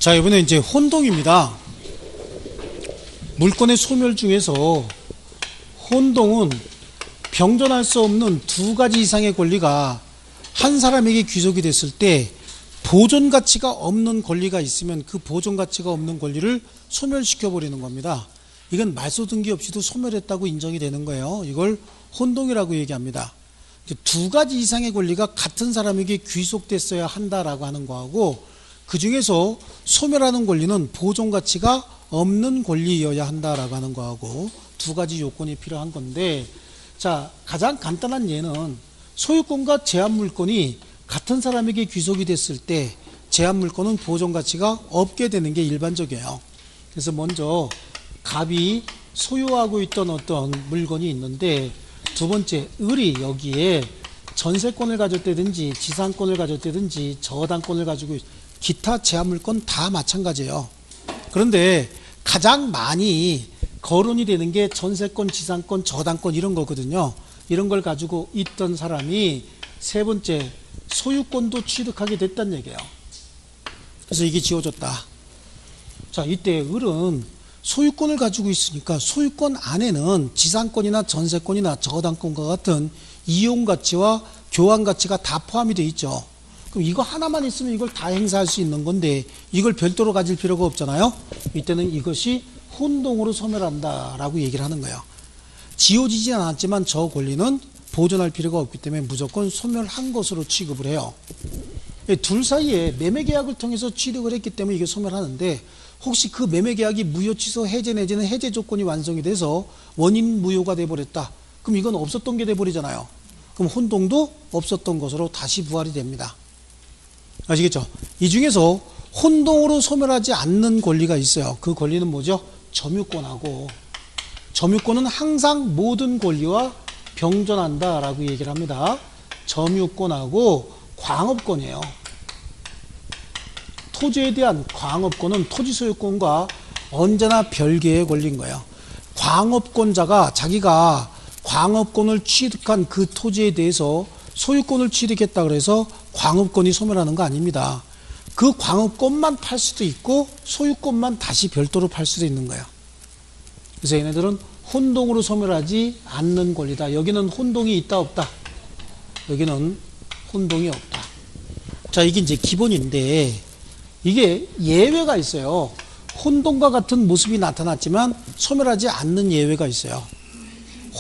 자, 이번에 이제 혼동입니다. 물건의 소멸 중에서 혼동은 병존할 수 없는 두 가지 이상의 권리가 한 사람에게 귀속이 됐을 때 보존 가치가 없는 권리가 있으면 그 보존 가치가 없는 권리를 소멸시켜 버리는 겁니다. 이건 말소 등기 없이도 소멸했다고 인정이 되는 거예요. 이걸 혼동이라고 얘기합니다. 두 가지 이상의 권리가 같은 사람에게 귀속됐어야 한다라고 하는 거하고, 그 중에서 소멸하는 권리는 보존 가치가 없는 권리여야 한다라고 하는 거하고 두 가지 요건이 필요한 건데, 자, 가장 간단한 예는 소유권과 제한 물건이 같은 사람에게 귀속이 됐을 때 제한 물건은 보존 가치가 없게 되는 게 일반적이에요. 그래서 먼저 갑이 소유하고 있던 어떤 물건이 있는데, 두 번째 을이 여기에 전세권을 가졌다든지 지상권을 가졌다든지 저당권을 가지고 기타 제한물건 다 마찬가지예요. 그런데 가장 많이 거론이 되는 게 전세권, 지상권, 저당권 이런 거거든요. 이런 걸 가지고 있던 사람이 세 번째 소유권도 취득하게 됐다는 얘기예요. 그래서 이게 지워졌다. 자, 이때 을은 소유권을 가지고 있으니까 소유권 안에는 지상권이나 전세권이나 저당권과 같은 이용가치와 교환가치가 다 포함이 되어 있죠. 그럼 이거 하나만 있으면 이걸 다 행사할 수 있는 건데 이걸 별도로 가질 필요가 없잖아요. 이때는 이것이 혼동으로 소멸한다 라고 얘기를 하는 거예요. 지워지지 않았지만 저 권리는 보존할 필요가 없기 때문에 무조건 소멸한 것으로 취급을 해요. 둘 사이에 매매계약을 통해서 취득을 했기 때문에 이게 소멸하는데, 혹시 그 매매계약이 무효 취소 해제 내지는 해제 조건이 완성이 돼서 원인 무효가 돼버렸다. 그럼 이건 없었던 게 돼버리잖아요. 그럼 혼동도 없었던 것으로 다시 부활이 됩니다. 아시겠죠? 이 중에서 혼동으로 소멸하지 않는 권리가 있어요. 그 권리는 뭐죠? 점유권하고, 점유권은 항상 모든 권리와 병존한다 라고 얘기를 합니다. 점유권하고 광업권이에요. 토지에 대한 광업권은 토지 소유권과 언제나 별개의 권리인 거예요. 광업권자가 자기가 광업권을 취득한 그 토지에 대해서 소유권을 취득했다 그래서 광업권이 소멸하는 거 아닙니다. 그 광업권만 팔 수도 있고 소유권만 다시 별도로 팔 수도 있는 거예요. 그래서 얘네들은 혼동으로 소멸하지 않는 권리다. 여기는 혼동이 있다 없다? 여기는 혼동이 없다. 자, 이게 이제 기본인데 이게 예외가 있어요. 혼동과 같은 모습이 나타났지만 소멸하지 않는 예외가 있어요.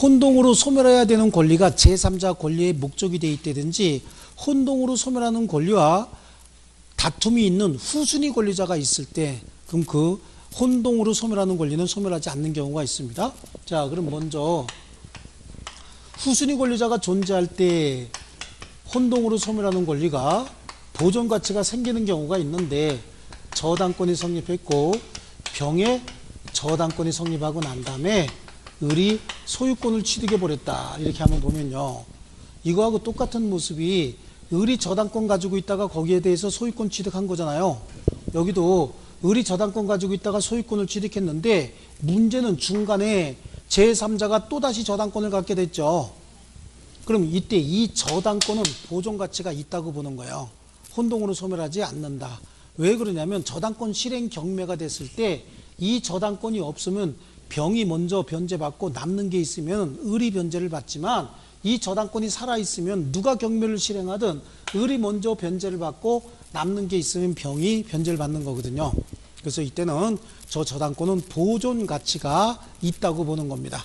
혼동으로 소멸해야 되는 권리가 제3자 권리의 목적이 되어 있다든지 혼동으로 소멸하는 권리와 다툼이 있는 후순위 권리자가 있을 때, 그럼 그 혼동으로 소멸하는 권리는 소멸하지 않는 경우가 있습니다. 자, 그럼 먼저 후순위 권리자가 존재할 때 혼동으로 소멸하는 권리가 보존 가치가 생기는 경우가 있는데, 저당권이 성립했고 병에 저당권이 성립하고 난 다음에 을이 소유권을 취득해 버렸다 이렇게 한번 보면요, 이거하고 똑같은 모습이 을이 저당권 가지고 있다가 거기에 대해서 소유권 취득한 거잖아요. 여기도 을이 저당권 가지고 있다가 소유권을 취득했는데 문제는 중간에 제3자가 또다시 저당권을 갖게 됐죠. 그럼 이때 이 저당권은 보존 가치가 있다고 보는 거예요. 혼동으로 소멸하지 않는다. 왜 그러냐면 저당권 실행 경매가 됐을 때 이 저당권이 없으면 병이 먼저 변제받고 남는 게 있으면 을이 변제를 받지만, 이 저당권이 살아있으면 누가 경매를 실행하든 을이 먼저 변제를 받고 남는 게 있으면 병이 변제를 받는 거거든요. 그래서 이때는 저 저당권은 보존 가치가 있다고 보는 겁니다.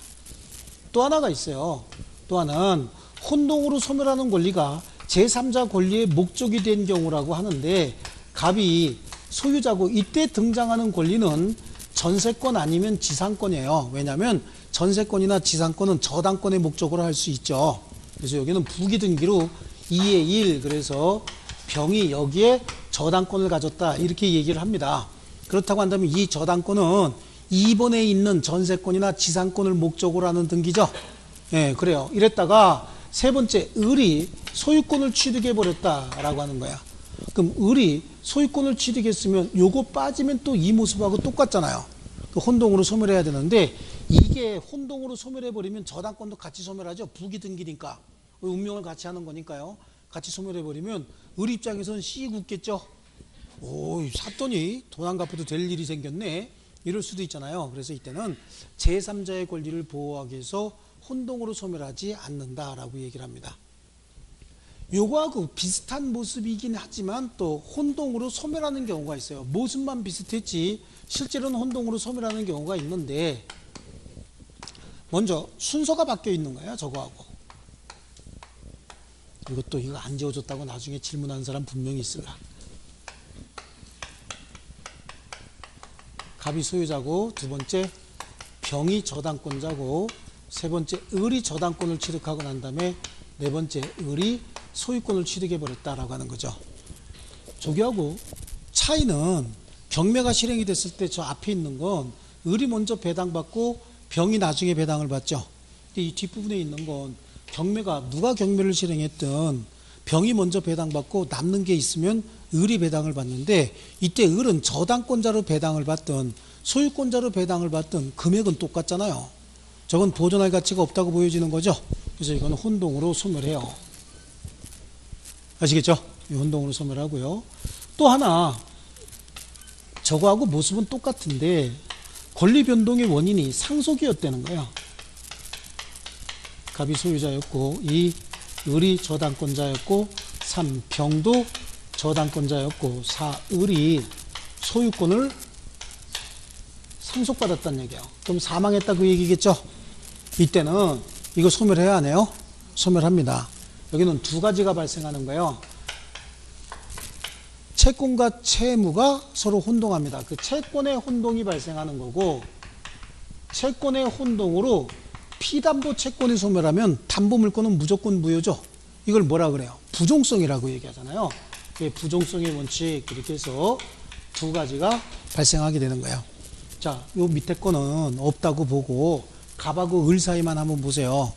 또 하나가 있어요. 또 하나는 혼동으로 소멸하는 권리가 제3자 권리의 목적이 된 경우라고 하는데, 갑이 소유자고 이때 등장하는 권리는 전세권 아니면 지상권이에요. 왜냐하면 전세권이나 지상권은 저당권의 목적으로 할 수 있죠. 그래서 여기는 부기등기로 2의 1, 그래서 병이 여기에 저당권을 가졌다 이렇게 얘기를 합니다. 그렇다고 한다면 이 저당권은 2번에 있는 전세권이나 지상권을 목적으로 하는 등기죠. 예, 그래요. 이랬다가 세 번째 을이 소유권을 취득해 버렸다라고 하는 거야. 그럼 을이 소유권을 취득했으면 요거 빠지면 또 이 모습하고 똑같잖아요. 그 혼동으로 소멸해야 되는데 이게 혼동으로 소멸해 버리면 저당권도 같이 소멸하죠. 부기등기니까 운명을 같이 하는 거니까요. 같이 소멸해 버리면 을 입장에서는 씩 웃겠죠. 오, 샀더니 돈 안 갚아도 될 일이 생겼네. 이럴 수도 있잖아요. 그래서 이때는 제3자의 권리를 보호하기 위해서 혼동으로 소멸하지 않는다라고 얘기를 합니다. 요거하고 비슷한 모습이긴 하지만 또 혼동으로 소멸하는 경우가 있어요. 모습만 비슷했지 실제로는 혼동으로 소멸하는 경우가 있는데, 먼저 순서가 바뀌어 있는 거예요. 저거하고. 이것도 이거 안 지워줬다고 나중에 질문하는 사람 분명히 있을라. 갑이 소유자고, 두 번째 병이 저당권자고, 세 번째 을이 저당권을 취득하고 난 다음에 네 번째 을이 소유권을 취득해버렸다라고 하는 거죠. 저기하고 차이는 경매가 실행이 됐을 때 저 앞에 있는 건 을이 먼저 배당받고 병이 나중에 배당을 받죠. 근데 이 뒷부분에 있는 건 경매가 누가 경매를 실행했든 병이 먼저 배당받고 남는 게 있으면 을이 배당을 받는데, 이때 을은 저당권자로 배당을 받든 소유권자로 배당을 받든 금액은 똑같잖아요. 저건 보존할 가치가 없다고 보여지는 거죠. 그래서 이건 혼동으로 소멸해요. 아시겠죠? 혼동으로 소멸하고요. 또 하나, 저거하고 모습은 똑같은데 권리 변동의 원인이 상속이었다는 거예요. 갑이 소유자였고, 이 을이 저당권자였고, 3 병도 저당권자였고, 4 을이 소유권을 상속받았다는 얘기예요. 그럼 사망했다 그 얘기겠죠? 이때는 이거 소멸해야 하네요. 소멸합니다. 여기는 두 가지가 발생하는 거예요. 채권과 채무가 서로 혼동합니다. 그 채권의 혼동이 발생하는 거고, 채권의 혼동으로 피담보 채권이 소멸하면 담보 물권은 무조건 무효죠. 이걸 뭐라 그래요? 부종성이라고 얘기하잖아요. 부종성의 원칙, 이렇게 해서 두 가지가 발생하게 되는 거예요. 자, 요 밑에 거는 없다고 보고 갑하고 을 사이만 한번 보세요.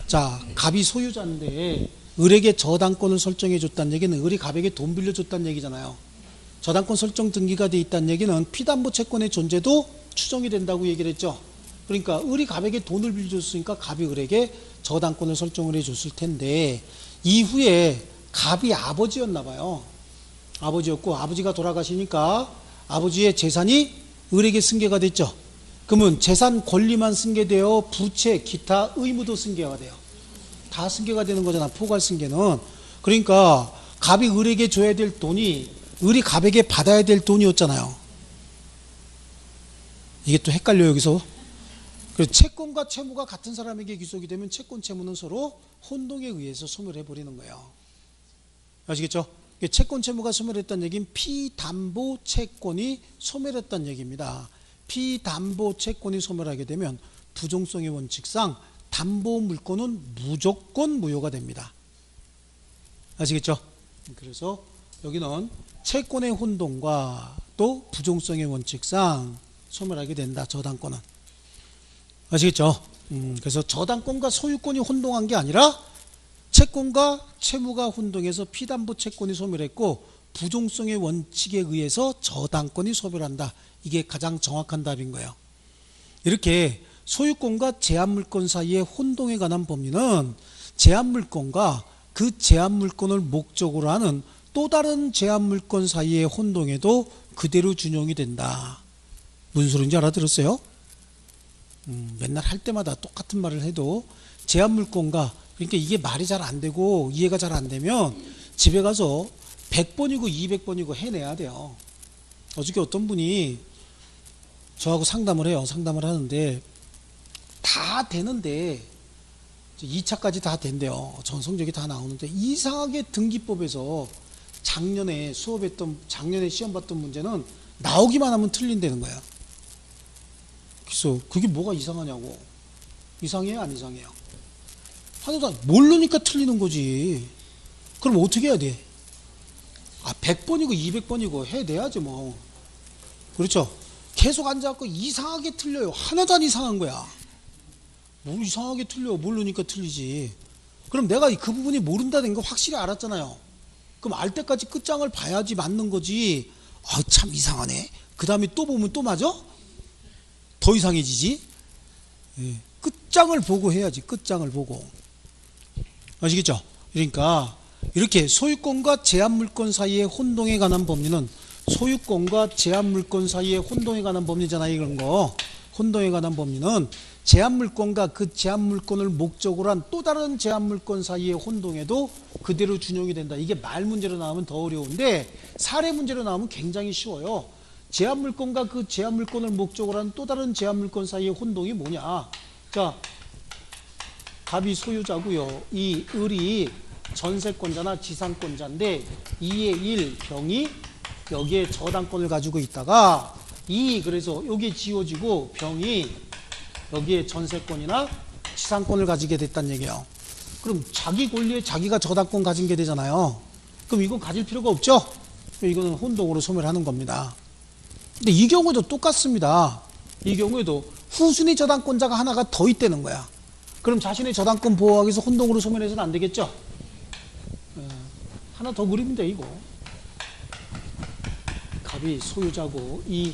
자, 갑이 소유자인데 을에게 저당권을 설정해 줬다는 얘기는 을이 갑에게 돈 빌려줬다는 얘기잖아요. 저당권 설정 등기가 돼 있다는 얘기는 피담보 채권의 존재도 추정이 된다고 얘기를 했죠. 그러니까 을이 갑에게 돈을 빌려줬으니까 갑이 을에게 저당권을 설정을 해줬을 텐데, 이후에 갑이 아버지였나 봐요. 아버지였고, 아버지가 돌아가시니까 아버지의 재산이 을에게 승계가 됐죠. 그러면 재산 권리만 승계되어 부채, 기타 의무도 승계가 돼요. 다 승계가 되는 거잖아, 포괄 승계는. 그러니까 갑이 을에게 줘야 될 돈이 을이 갑에게 받아야 될 돈이었잖아요. 이게 또 헷갈려요, 여기서. 그래서 채권과 채무가 같은 사람에게 귀속이 되면 채권, 채무는 서로 혼동에 의해서 소멸해버리는 거예요. 아시겠죠? 채권, 채무가 소멸했다는 얘기는 피담보 채권이 소멸했다는 얘기입니다. 피담보 채권이 소멸하게 되면 부종성의 원칙상 담보 물권은 무조건 무효가 됩니다. 아시겠죠? 그래서 여기는 채권의 혼동과 또 부종성의 원칙상 소멸하게 된다, 저당권은. 아시겠죠? 그래서 저당권과 소유권이 혼동한 게 아니라 채권과 채무가 혼동해서 피담보 채권이 소멸했고, 부종성의 원칙에 의해서 저당권이 소멸한다. 이게 가장 정확한 답인 거예요. 이렇게 소유권과 제한물권 사이의 혼동에 관한 법리는 제한물권과 그 제한물권을 목적으로 하는 또 다른 제한물권 사이의 혼동에도 그대로 준용이 된다. 무슨 소리인지 알아들었어요? 맨날 할 때마다 똑같은 말을 해도 제한물권과, 그러니까 이게 말이 잘 안 되고 이해가 잘 안 되면 집에 가서 100번이고 200번이고 해내야 돼요. 어저께 어떤 분이 저하고 상담을 해요. 상담을 하는데 다 되는데 2차까지 다 된대요. 전 성적이 다 나오는데 이상하게 등기법에서 작년에 작년에 시험 봤던 문제는 나오기만 하면 틀린다는 거야. 그래서 그게 뭐가 이상하냐고. 이상해요, 안 이상해요? 하나도 모르니까 틀리는 거지. 그럼 어떻게 해야 돼? 100번이고 200번이고 해내야지 뭐. 그렇죠? 계속 앉아갖고 이상하게 틀려요. 하나도 안 이상한 거야. 뭐 이상하게 틀려. 모르니까 틀리지. 그럼 내가 그 부분이 모른다는 거 확실히 알았잖아요. 그럼 알 때까지 끝장을 봐야지 맞는 거지. 참 이상하네. 그 다음에 또 보면 또 맞아? 더 이상해지지. 끝장을 보고 해야지. 끝장을 보고. 아시겠죠? 그러니까 이렇게 소유권과 제한물권 사이의 혼동에 관한 법리는 소유권과 제한물권 사이의 혼동에 관한 법리잖아요. 이런 거. 혼동에 관한 법리는 제한물권과 그 제한물권을 목적으로 한 또 다른 제한물권 사이의 혼동에도 그대로 준용이 된다. 이게 말 문제로 나오면 더 어려운데 사례 문제로 나오면 굉장히 쉬워요. 제한물권과 그 제한물권을 목적으로 한 또 다른 제한물권 사이의 혼동이 뭐냐. 자, 갑이 소유자고요. 이 을이 전세권자나 지상권자인데 2의 1 병이 여기에 저당권을 가지고 있다가 그래서 여기에 지워지고 병이 여기에 전세권이나 지상권을 가지게 됐다는 얘기예요. 그럼 자기 권리에 자기가 저당권 가진 게 되잖아요. 그럼 이건 가질 필요가 없죠? 이거는 혼동으로 소멸하는 겁니다. 근데 이 경우도 똑같습니다. 이 경우에도 후순위 저당권자가 하나가 더 있다는 거야. 그럼 자신의 저당권 보호하기 위해서 혼동으로 소멸해서는 안 되겠죠? 하나 더 그리면 돼, 이거. 갑이 소유자고 이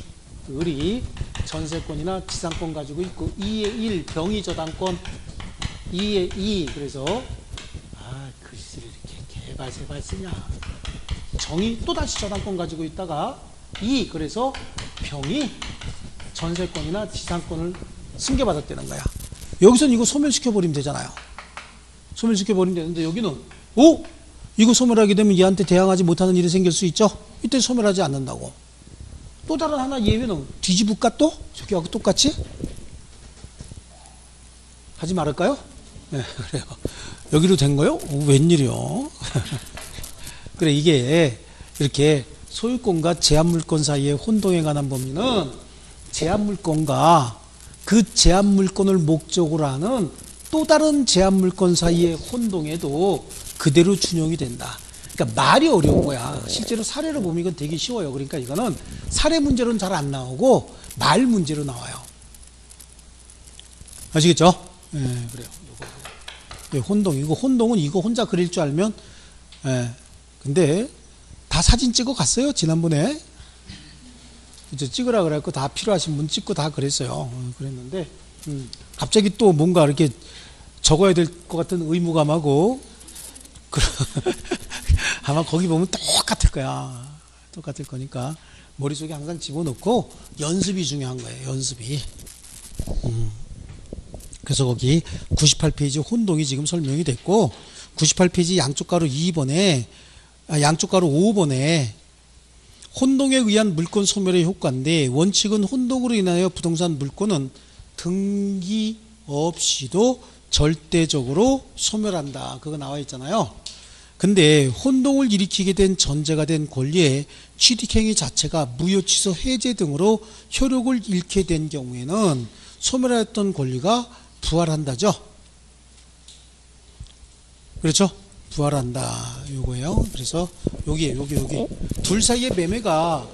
을이 전세권이나 지상권 가지고 있고 2의 1 병이 저당권 2의 2 그래서 글씨를 이렇게 개발세발 쓰냐. 정이 또다시 저당권 가지고 있다가 그래서 병이 전세권이나 지상권을 승계받았다는 거야. 여기서는 이거 소멸시켜버리면 되잖아요. 소멸시켜버리면 되는데 여기는 이거 소멸하게 되면 얘한테 대항하지 못하는 일이 생길 수 있죠. 이때 소멸하지 않는다고. 또 다른 하나 예외는 뒤집을까 또? 저기하고 똑같이? 하지 말을까요? 네, 그래요. 여기로 된 거요? 웬일이요? 그래, 이게 이렇게 소유권과 제한물권 사이의 혼동에 관한 법리는 제한물권과 그 제한물권을 목적으로 하는 또 다른 제한물권 사이의 혼동에도 그대로 준용이 된다. 그러니까 말이 어려운 거야. 실제로 사례로 보면 이건 되게 쉬워요. 그러니까 이거는 사례 문제로는 잘 안 나오고 말 문제로 나와요. 아시겠죠? 네, 그래요. 혼동. 혼동은 이거 혼자 그릴 줄 알면, 근데 다 사진 찍어 갔어요. 지난번에. 이제 찍으라 그래갖고 다 필요하신 분 찍고 다 그랬어요. 그랬는데, 갑자기 또 뭔가 이렇게 적어야 될 것 같은 의무감하고, 아마 거기 보면 똑같을 거야. 똑같을 거니까 머릿속에 항상 집어넣고 연습이 중요한 거예요. 연습이. 그래서 거기 98페이지 혼동이 지금 설명이 됐고 98페이지 양쪽 가로 2번에 양쪽 가로 5번에 혼동에 의한 물권 소멸의 효과인데 원칙은 혼동으로 인하여 부동산 물권은 등기 없이도 절대적으로 소멸한다. 그거 나와 있잖아요. 근데 혼동을 일으키게 된 전제가 된 권리의 취득행위 자체가 무효, 취소, 해제 등으로 효력을 잃게 된 경우에는 소멸하였던 권리가 부활한다죠. 그렇죠? 부활한다. 요거예요. 그래서 여기 둘 사이의 매매가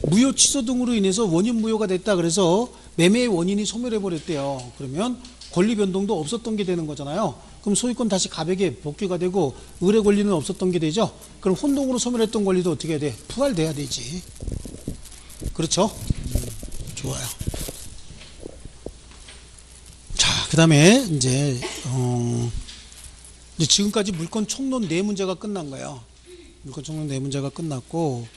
무효, 취소 등으로 인해서 원인 무효가 됐다. 그래서 매매의 원인이 소멸해 버렸대요. 그러면 권리 변동도 없었던 게 되는 거잖아요. 그럼 소유권 다시 갑에게 복귀가 되고 을의 권리는 없었던 게 되죠. 그럼 혼동으로 소멸했던 권리도 어떻게 해야 돼? 부활돼야 되지. 그렇죠? 좋아요. 자, 그 다음에 이제 지금까지 물권 총론 4문제가 끝난 거예요. 물권 총론 4문제가 끝났고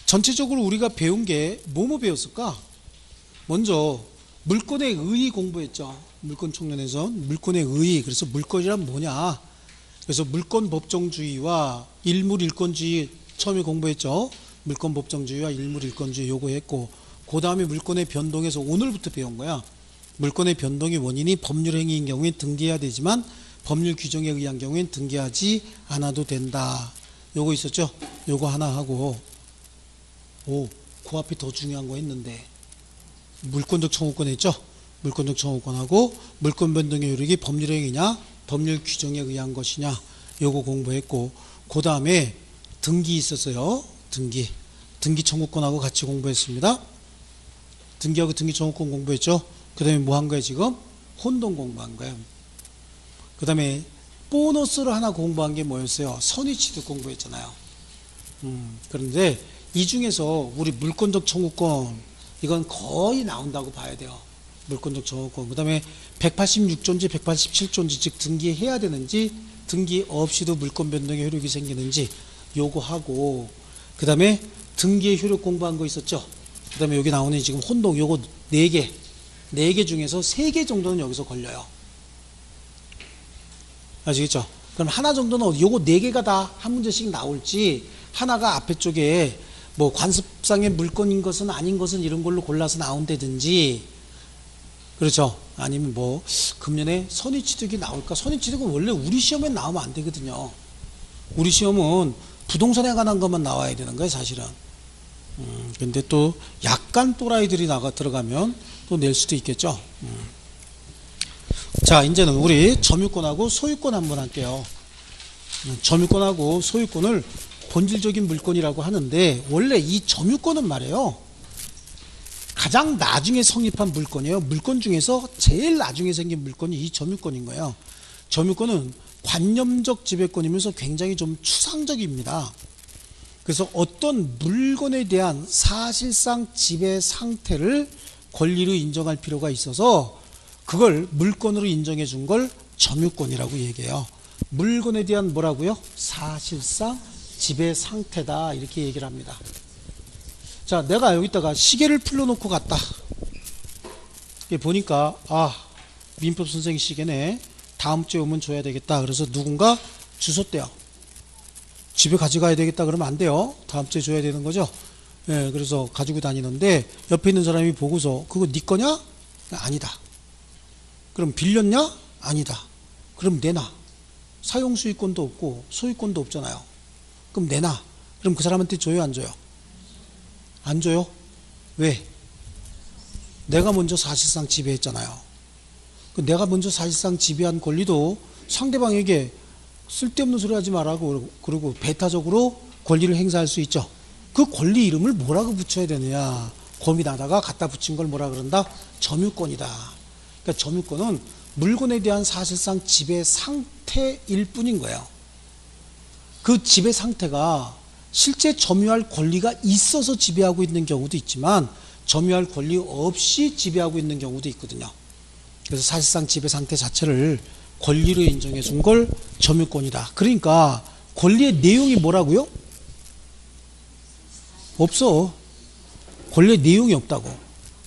전체적으로 우리가 배운 게 뭐뭐 배웠을까? 먼저 물권의 의의 공부했죠. 물권 총론에서 물권의 의의. 그래서 물권이란 뭐냐? 그래서 물권 법정주의와 일물 일권주의 처음에 공부했죠. 물권 법정주의와 일물 일권주의 요거 했고 그 다음에 물권의 변동에서 오늘부터 배운 거야. 물권의 변동의 원인이 법률 행위인 경우에 등기해야 되지만 법률 규정에 의한 경우엔 등기하지 않아도 된다. 요거 있었죠? 요거 하나 하고 그 앞에 더 중요한 거 했는데 물권적 청구권 했죠? 물권적 청구권하고 물권 변동의 효력이 법률 행위냐 법률 규정에 의한 것이냐 요거 공부했고 그 다음에 등기 있었어요. 등기 청구권하고 같이 공부했습니다. 등기하고 등기 청구권 공부했죠. 그 다음에 뭐 한 거예요 지금? 혼동 공부한 거예요. 그 다음에 보너스로 하나 공부한 게 뭐였어요? 선의취득 공부했잖아요. 그런데 이 중에서 우리 물권적 청구권 이건 거의 나온다고 봐야 돼요. 물권적 청구권. 그 다음에 186조인지 187조인지 즉 등기해야 되는지 등기 없이도 물권 변동의 효력이 생기는지 요거 하고 그 다음에 등기의 효력 공부한 거 있었죠? 그 다음에 여기 나오는 지금 혼동 요거 4개, 4개 중에서 3개 정도는 여기서 걸려요. 아시겠죠? 그럼 하나 정도는 요거 4개가 다 한 문제씩 나올지, 하나가 앞에 쪽에 뭐 관습상의 물건인 것은 아닌 것은 이런 걸로 골라서 나온다든지, 그렇죠? 아니면 뭐 금년에 선의취득이 나올까? 선의취득은 원래 우리 시험에 나오면 안 되거든요. 우리 시험은 부동산에 관한 것만 나와야 되는 거예요, 사실은. 근데 또 약간 또라이들이 들어가면 또 낼 수도 있겠죠. 자, 이제는 우리 점유권하고 소유권 한번 할게요. 점유권하고 소유권을 본질적인 물건이라고 하는데, 원래 이 점유권은 말이에요, 가장 나중에 성립한 물건이에요. 물건 중에서 제일 나중에 생긴 물건이 이 점유권인 거예요. 점유권은 관념적 지배권이면서 굉장히 좀 추상적입니다. 그래서 어떤 물건에 대한 사실상 지배 상태를 권리로 인정할 필요가 있어서 그걸 물건으로 인정해 준 걸 점유권이라고 얘기해요. 물건에 대한 뭐라고요? 사실상 지배 상태다, 이렇게 얘기를 합니다. 자, 내가 여기다가 시계를 풀러놓고 갔다. 보니까 민법 선생 시계네, 다음 주에 오면 줘야 되겠다. 그래서 누군가 주웠대요. 집에 가져가야 되겠다 그러면 안 돼요. 다음 주에 줘야 되는 거죠. 예, 그래서 가지고 다니는데 옆에 있는 사람이 보고서 그거 네 거냐? 아니다. 그럼 빌렸냐? 아니다. 그럼 내놔. 사용 수익권도 없고 소유권도 없잖아요. 그럼 내놔. 그럼 그 사람한테 줘요, 안 줘요? 안 줘요? 왜? 내가 먼저 사실상 지배했잖아요. 내가 먼저 사실상 지배한 권리도 상대방에게 쓸데없는 소리 하지 말라고 그러고 배타적으로 권리를 행사할 수 있죠. 그 권리 이름을 뭐라고 붙여야 되느냐, 고민하다가 갖다 붙인 걸 뭐라 그런다? 점유권이다. 그러니까 점유권은 물건에 대한 사실상 지배 상태일 뿐인 거예요. 그 지배 상태가 실제 점유할 권리가 있어서 지배하고 있는 경우도 있지만 점유할 권리 없이 지배하고 있는 경우도 있거든요. 그래서 사실상 지배 상태 자체를 권리로 인정해 준 걸 점유권이다. 그러니까 권리의 내용이 뭐라고요? 없어. 권리의 내용이 없다고.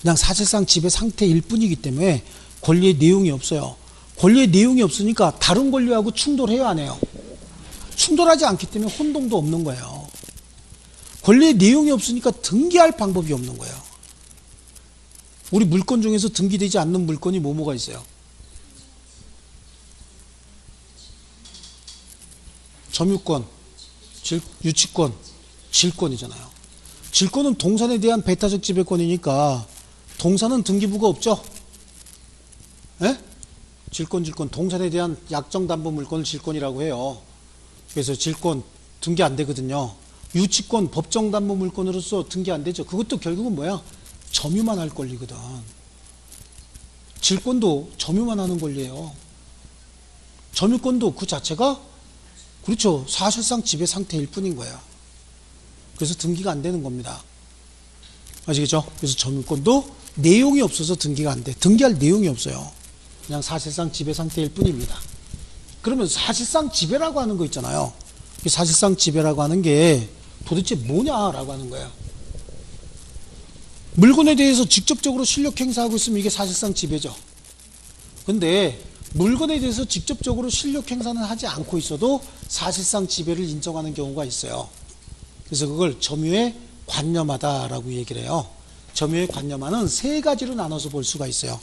그냥 사실상 지배 상태일 뿐이기 때문에 권리의 내용이 없어요. 권리의 내용이 없으니까 다른 권리하고 충돌해요, 안 해요? 충돌하지 않기 때문에 혼동도 없는 거예요. 권리의 내용이 없으니까 등기할 방법이 없는 거예요. 우리 물건 중에서 등기되지 않는 물건이 뭐가 있어요? 점유권, 유치권, 질권이잖아요. 질권은 동산에 대한 배타적 지배권이니까 동산은 등기부가 없죠? 예? 질권, 동산에 대한 약정담보 물건을 질권이라고 해요. 그래서 질권 등기 안 되거든요. 유치권, 법정담보 물건으로서 등기 안 되죠. 그것도 결국은 뭐야? 점유만 할 권리거든. 질권도 점유만 하는 권리예요. 점유권도 그 자체가 그렇죠, 사실상 지배 상태일 뿐인 거예요. 그래서 등기가 안 되는 겁니다. 아시겠죠? 그래서 점유권도 내용이 없어서 등기가 안 돼. 등기할 내용이 없어요. 그냥 사실상 지배 상태일 뿐입니다. 그러면 사실상 지배라고 하는 거 있잖아요. 사실상 지배라고 하는 게 도대체 뭐냐라고 하는 거예요. 물건에 대해서 직접적으로 실력 행사하고 있으면 이게 사실상 지배죠. 근데 물건에 대해서 직접적으로 실력 행사는 하지 않고 있어도 사실상 지배를 인정하는 경우가 있어요. 그래서 그걸 점유에 관념하다라고 얘기를 해요. 점유에 관념하는 3가지로 나눠서 볼 수가 있어요.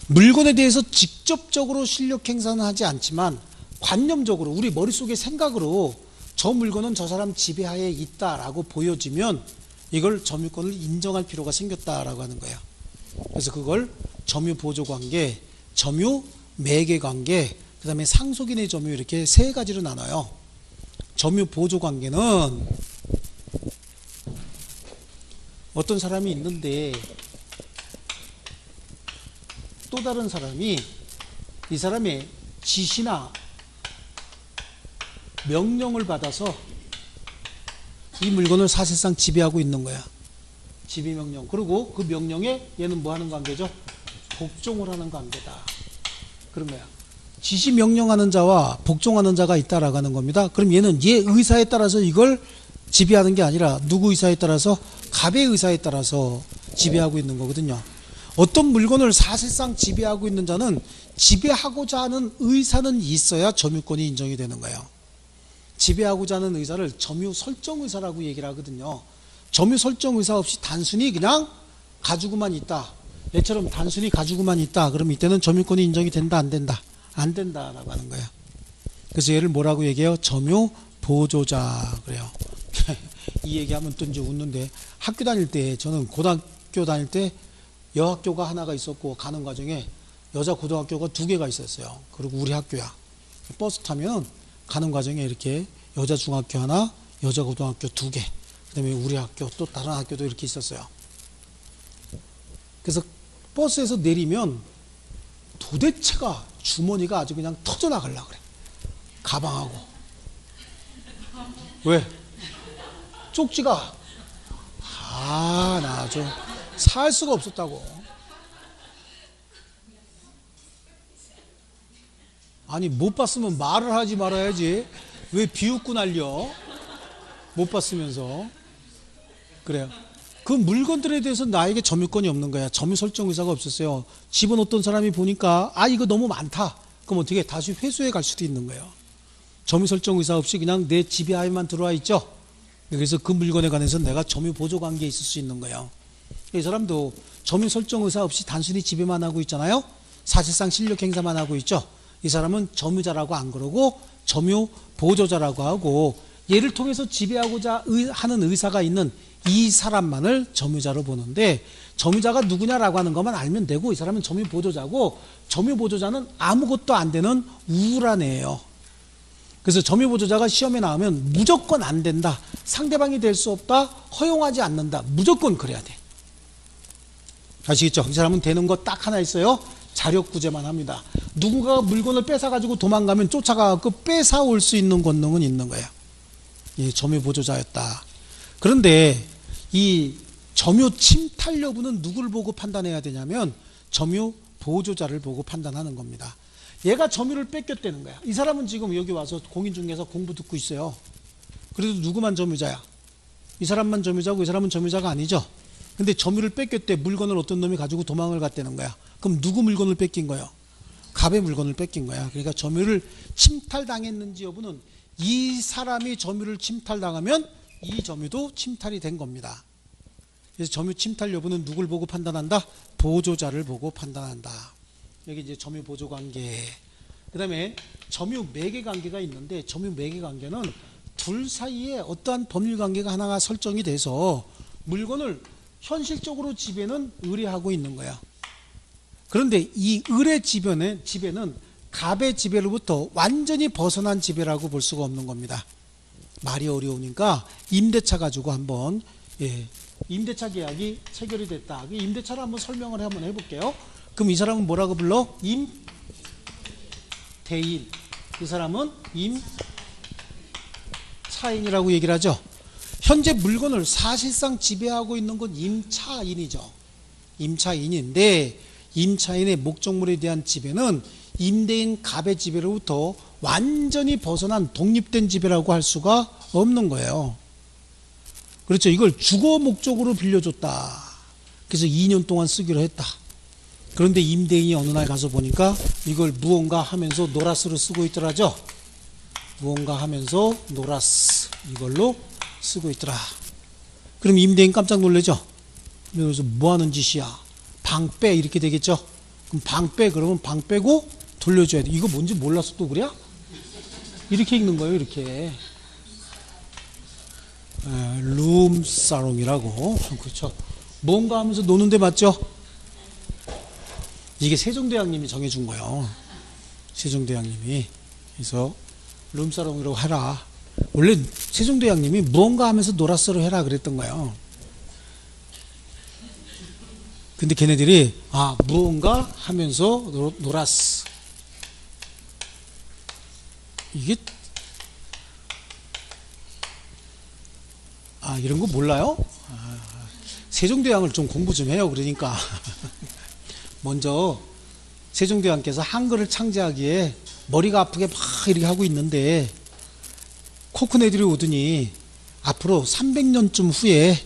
물건에 대해서 직접적으로 실력 행사는 하지 않지만 관념적으로 우리 머릿속의 생각으로 저 물건은 저 사람 지배하에 있다라고 보여지면 이걸 점유권을 인정할 필요가 생겼다라고 하는 거예요. 그래서 그걸 점유 보조 관계, 점유 매개 관계, 그 다음에 상속인의 점유, 이렇게 3가지로 나눠요. 점유 보조 관계는 어떤 사람이 있는데 또 다른 사람이 이 사람의 지시나 명령을 받아서 이 물건을 사실상 지배하고 있는 거야. 지배 명령. 그리고 그 명령에 얘는 뭐 하는 관계죠? 복종을 하는 관계다. 그런 거야. 지시 명령하는 자와 복종하는 자가 있다라고 하는 겁니다. 그럼 얘는 얘 의사에 따라서 이걸 지배하는 게 아니라 누구 의사에 따라서? 갑의 의사에 따라서 지배하고 있는 거거든요. 어떤 물건을 사실상 지배하고 있는 자는 지배하고자 하는 의사는 있어야 점유권이 인정이 되는 거예요. 지배하고자 하는 의사를 점유 설정 의사라고 얘기를 하거든요. 점유 설정 의사 없이 단순히 그냥 가지고만 있다. 얘처럼 단순히 가지고만 있다. 그럼 이때는 점유권이 인정이 된다, 안 된다? 안 된다라고 하는 거예요. 그래서 얘를 뭐라고 얘기해요? 점유 보조자 그래요. 이 얘기하면 또 이제 웃는데, 학교 다닐 때, 저는 고등학교 다닐 때 여학교가 하나가 있었고 가는 과정에 여자 고등학교가 2개가 있었어요. 그리고 우리 학교야. 버스 타면 가는 과정에 이렇게 여자 중학교 하나, 여자 고등학교 2개, 그 다음에 우리 학교, 또 다른 학교도 이렇게 있었어요. 그래서 버스에서 내리면 도대체가 주머니가 아주 그냥 터져나가려고 그래. 가방하고. 왜? 쪽지가 나 아주 살 수가 없었다고. 아니 못 봤으면 말을 하지 말아야지. 왜 비웃고 날려? 못 봤으면서. 그래요. 그 물건들에 대해서 나에게 점유권이 없는 거야. 점유 설정 의사가 없었어요. 집어넣었던 사람이 보니까 이거 너무 많다. 그럼 어떻게 다시 회수해 갈 수도 있는 거예요. 점유 설정 의사 없이 그냥 내 지배하에만 들어와 있죠. 그래서 그 물건에 관해서 내가 점유 보조 관계에 있을 수 있는 거예요. 이 사람도 점유 설정 의사 없이 단순히 지배만 하고 있잖아요. 사실상 실력 행사만 하고 있죠. 이 사람은 점유자라고 안 그러고 점유 보조자라고 하고, 얘를 통해서 지배하고자 하는 의사가 있는 이 사람만을 점유자로 보는데, 점유자가 누구냐라고 하는 것만 알면 되고, 이 사람은 점유 보조자고, 점유 보조자는 아무것도 안 되는 우울한 애예요. 그래서 점유 보조자가 시험에 나오면 무조건 안 된다, 상대방이 될 수 없다, 허용하지 않는다, 무조건 그래야 돼. 아시겠죠? 이 사람은 되는 거 딱 하나 있어요. 자력구제만 합니다. 누군가가 물건을 뺏어가지고 도망가면 쫓아가고 뺏어올 수 있는 권능은 있는 거예요. 이 점유 보조자였다. 그런데 이 점유 침탈 여부는 누구를 보고 판단해야 되냐면 점유 보조자를 보고 판단하는 겁니다. 얘가 점유를 뺏겼다는 거야. 이 사람은 지금 여기 와서 공인중개사 공부 듣고 있어요. 그래도 누구만 점유자야? 이 사람만 점유자고 이 사람은 점유자가 아니죠. 근데 점유를 뺏겼대. 물건을 어떤 놈이 가지고 도망을 갔다는 거야. 그럼 누구 물건을 뺏긴 거예요? 갑의 물건을 뺏긴 거야. 그러니까 점유를 침탈당했는지 여부는 이 사람이 점유를 침탈당하면 이 점유도 침탈이 된 겁니다. 그래서 점유 침탈 여부는 누굴 보고 판단한다? 보조자를 보고 판단한다. 여기 이제 점유 보조 관계. 그 다음에 점유 매개 관계가 있는데, 점유 매개 관계는 둘 사이에 어떠한 법률 관계가 하나가 설정이 돼서 물건을 현실적으로 지배는 의뢰하고 있는 거야. 그런데 이 의뢰 지배는 갑의 지배로부터 완전히 벗어난 지배라고 볼 수가 없는 겁니다. 말이 어려우니까 임대차 가지고 한번, 임대차 계약이 체결이 됐다. 임대차를 한번 설명을 한번 해볼게요. 그럼 이 사람은 뭐라고 불러? 임대인. 이 사람은 임차인이라고 얘기를 하죠. 현재 물건을 사실상 지배하고 있는 건 임차인이죠. 임차인인데, 임차인의 목적물에 대한 지배는 임대인 갑의 지배로부터 완전히 벗어난 독립된 지배라고 할 수가 없는 거예요. 그렇죠. 이걸 주거 목적으로 빌려줬다. 그래서 2년 동안 쓰기로 했다. 그런데 임대인이 어느 날 가서 보니까 이걸 무언가 하면서 노라스로 쓰고 있더라죠. 무언가 하면서 노라스 이걸로 쓰고 있더라. 그럼 임대인 깜짝 놀라죠. 그래서 뭐 하는 짓이야? 방 빼 이렇게 되겠죠. 그럼 방 빼 그러면 방 빼고 돌려줘야 돼. 이거 뭔지 몰랐어 또 그래? 이렇게 읽는 거예요. 이렇게 룸사롱이라고. 그렇죠. 뭔가 하면서 노는데 맞죠? 이게 세종대왕님이 정해준 거예요. 세종대왕님이. 그래서 룸사롱이라고 해라. 원래 세종대왕님이 무언가 하면서 노라스로 해라 그랬던 거예요. 근데 걔네들이 무언가 하면서 노라스, 이게 이런 거 몰라요? 세종대왕을 좀 공부 좀 해요. 그러니까 먼저 세종대왕께서 한글을 창제하기에 머리가 아프게 막 이렇게 하고 있는데 코큰 애들이 오더니 앞으로 300년쯤 후에